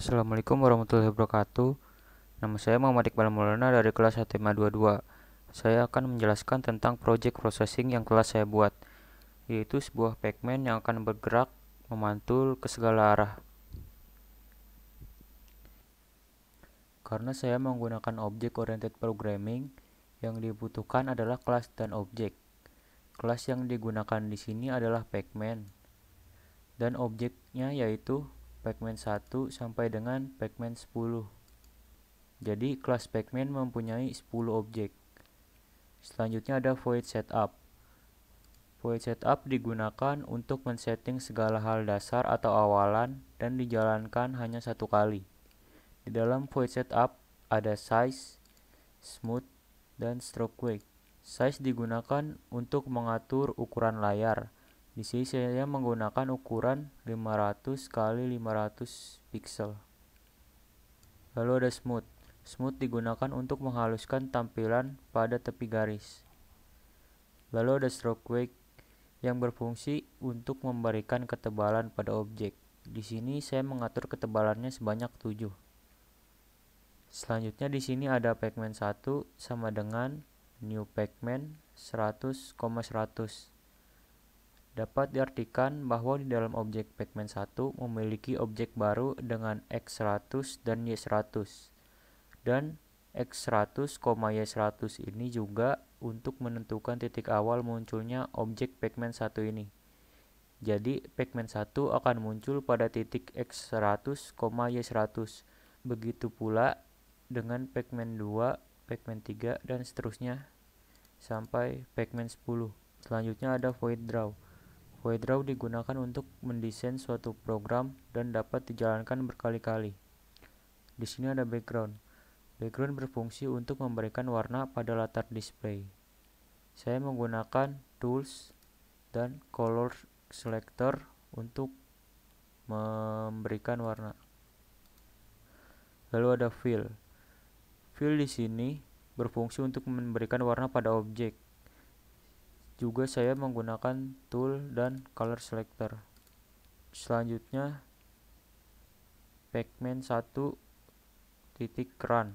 Assalamualaikum warahmatullahi wabarakatuh. Nama saya Muhammad Iqbal Maulana dari kelas HTMA 22. Saya akan menjelaskan tentang project processing yang telah saya buat, yaitu sebuah pacman yang akan bergerak memantul ke segala arah. Karena saya menggunakan object oriented programming, yang dibutuhkan adalah kelas dan objek. Kelas yang digunakan di sini adalah pacman, dan objeknya yaitu pacman 1 sampai dengan pacman 10. Jadi kelas pacman mempunyai 10 objek. Selanjutnya ada void setup. Void setup digunakan untuk men-setting segala hal dasar atau awalan dan dijalankan hanya satu kali. Di dalam void setup ada size, smooth, dan stroke weight. Size digunakan untuk mengatur ukuran layar. Di sini saya menggunakan ukuran 500 kali 500 pixel. Lalu ada smooth. Smooth digunakan untuk menghaluskan tampilan pada tepi garis. Lalu ada stroke weight yang berfungsi untuk memberikan ketebalan pada objek. Di sini saya mengatur ketebalannya sebanyak 7. Selanjutnya di sini ada pacman 1 sama dengan new pacman 100,100. Dapat diartikan bahwa di dalam objek pacman 1 memiliki objek baru dengan x100 dan y100. Dan x100, y100 ini juga untuk menentukan titik awal munculnya objek pacman 1 ini. Jadi pacman 1 akan muncul pada titik x100, y100. Begitu pula dengan pacman 2, pacman 3 dan seterusnya sampai pacman 10. Selanjutnya ada void draw. Void draw digunakan untuk mendesain suatu program dan dapat dijalankan berkali-kali. Di sini ada background. Background berfungsi untuk memberikan warna pada latar display. Saya menggunakan tools dan color selector untuk memberikan warna. Lalu ada fill. Fill di sini berfungsi untuk memberikan warna pada objek. Juga saya menggunakan tool dan color selector. Selanjutnya pacman 1 titik run.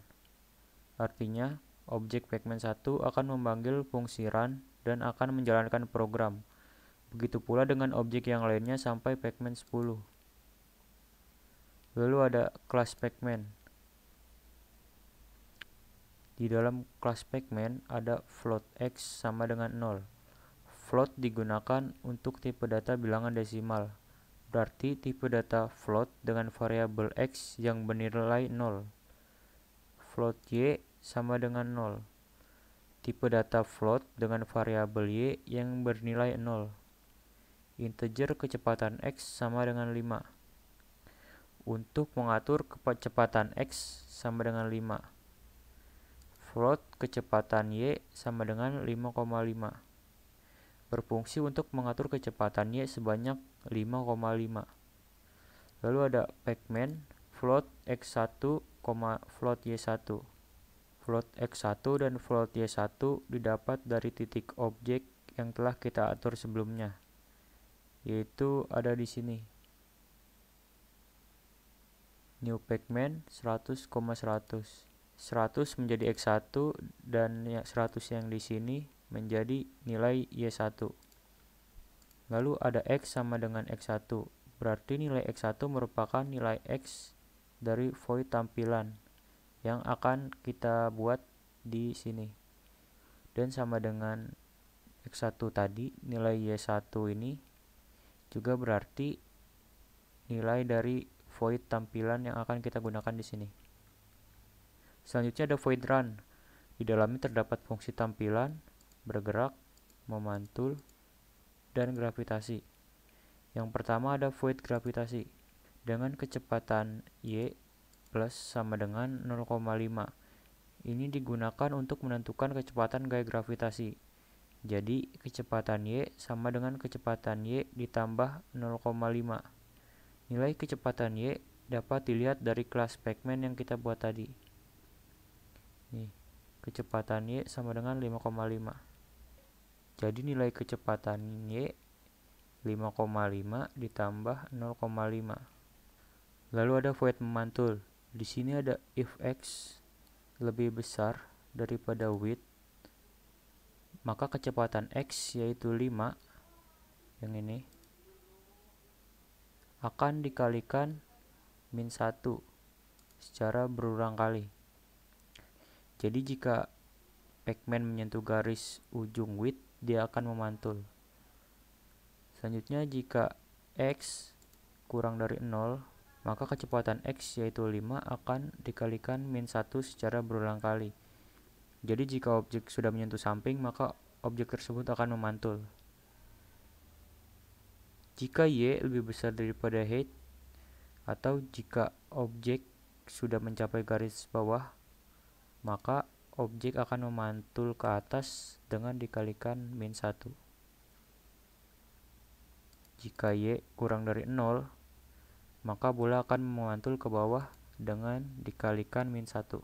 Artinya objek pacman 1 akan memanggil fungsi run dan akan menjalankan program. Begitu pula dengan objek yang lainnya sampai pacman 10. Lalu ada class pacman. Di dalam class pacman ada float x sama dengan 0. Float digunakan untuk tipe data bilangan desimal. Berarti tipe data float dengan variabel x yang bernilai 0. Float y sama dengan 0. Tipe data float dengan variabel y yang bernilai 0. Integer kecepatan x sama dengan 5. Untuk mengatur kecepatan x sama dengan 5. Float kecepatan y sama dengan 5,5. Berfungsi untuk mengatur kecepatan y sebanyak 5,5. Lalu ada pacman float x1, float y1. Float x1 dan float y1 didapat dari titik objek yang telah kita atur sebelumnya, yaitu ada di sini. New pacman 100,100. 100 menjadi x1 dan 100 yang di sini menjadi nilai y1. Lalu ada x sama dengan x1. Berarti nilai x1 merupakan nilai x dari void tampilan yang akan kita buat di sini. Dan sama dengan x1 tadi, nilai y1 ini juga berarti nilai dari void tampilan yang akan kita gunakan di sini. Selanjutnya ada void run. Di dalamnya terdapat fungsi tampilan, bergerak, memantul, dan gravitasi. Yang pertama ada void gravitasi dengan kecepatan y plus sama dengan 0,5. Ini digunakan untuk menentukan kecepatan gaya gravitasi. Jadi kecepatan y sama dengan kecepatan y ditambah 0,5. Nilai kecepatan y dapat dilihat dari kelas pacman yang kita buat tadi. Nih, kecepatan y sama dengan 5,5. Jadi nilai kecepatan y 5,5 ditambah 0,5. Lalu ada void memantul. Di sini ada if x lebih besar daripada width, maka kecepatan x yaitu 5, yang ini, akan dikalikan min 1 secara berulang kali. Jadi jika pacman menyentuh garis ujung width, dia akan memantul. Selanjutnya jika x kurang dari 0, maka kecepatan x yaitu 5 akan dikalikan min 1 secara berulang kali. Jadi jika objek sudah menyentuh samping, maka objek tersebut akan memantul. Jika y lebih besar daripada height, atau jika objek sudah mencapai garis bawah, maka objek akan memantul ke atas dengan dikalikan min 1. Jika y kurang dari 0, maka bola akan memantul ke bawah dengan dikalikan min 1.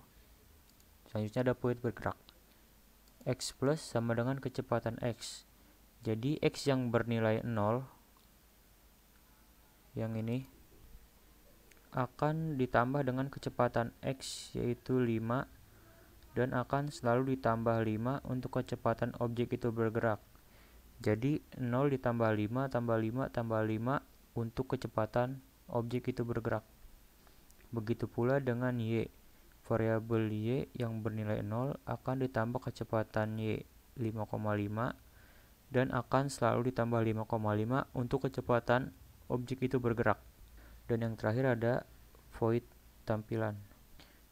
Selanjutnya ada fluid bergerak. X plus sama dengan kecepatan x. Jadi x yang bernilai 0, yang ini, akan ditambah dengan kecepatan x yaitu 5, dan akan selalu ditambah 5 untuk kecepatan objek itu bergerak. Jadi 0 ditambah 5 tambah 5 tambah 5 untuk kecepatan objek itu bergerak. Begitu pula dengan y. Variabel y yang bernilai 0 akan ditambah kecepatan y 5,5 dan akan selalu ditambah 5,5 untuk kecepatan objek itu bergerak. Dan yang terakhir ada void tampilan.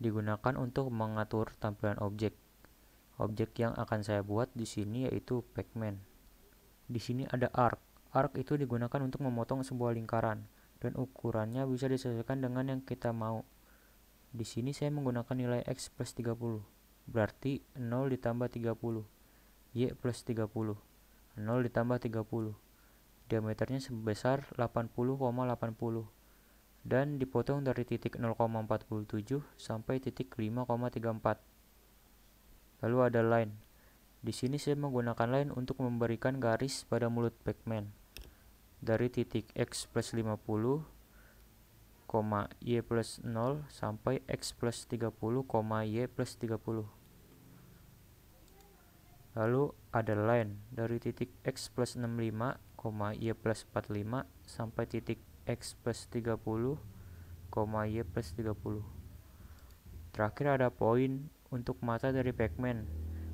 Digunakan untuk mengatur tampilan objek. Objek yang akan saya buat di sini yaitu pacman. Di sini ada arc. Arc itu digunakan untuk memotong sebuah lingkaran dan ukurannya bisa disesuaikan dengan yang kita mau. Di sini saya menggunakan nilai x plus 30, berarti 0 ditambah 30, y plus 30, 0 ditambah 30. Diameternya sebesar 80,80 dan dipotong dari titik 0,47 sampai titik 5,34. Lalu ada line. Di sini saya menggunakan line untuk memberikan garis pada mulut pacman. Dari titik x plus 50, y plus 0 sampai x plus 30, y plus 30. Lalu ada line dari titik x plus 65, y plus 45 sampai titik x plus 30, y plus 30. Terakhir ada poin untuk mata dari pacman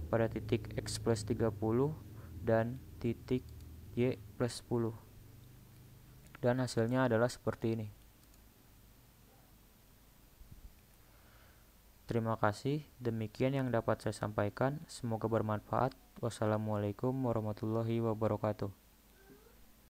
pada titik x plus 30 dan titik y plus 10. Dan hasilnya adalah seperti ini. Terima kasih, demikian yang dapat saya sampaikan. Semoga bermanfaat. Wassalamualaikum warahmatullahi wabarakatuh.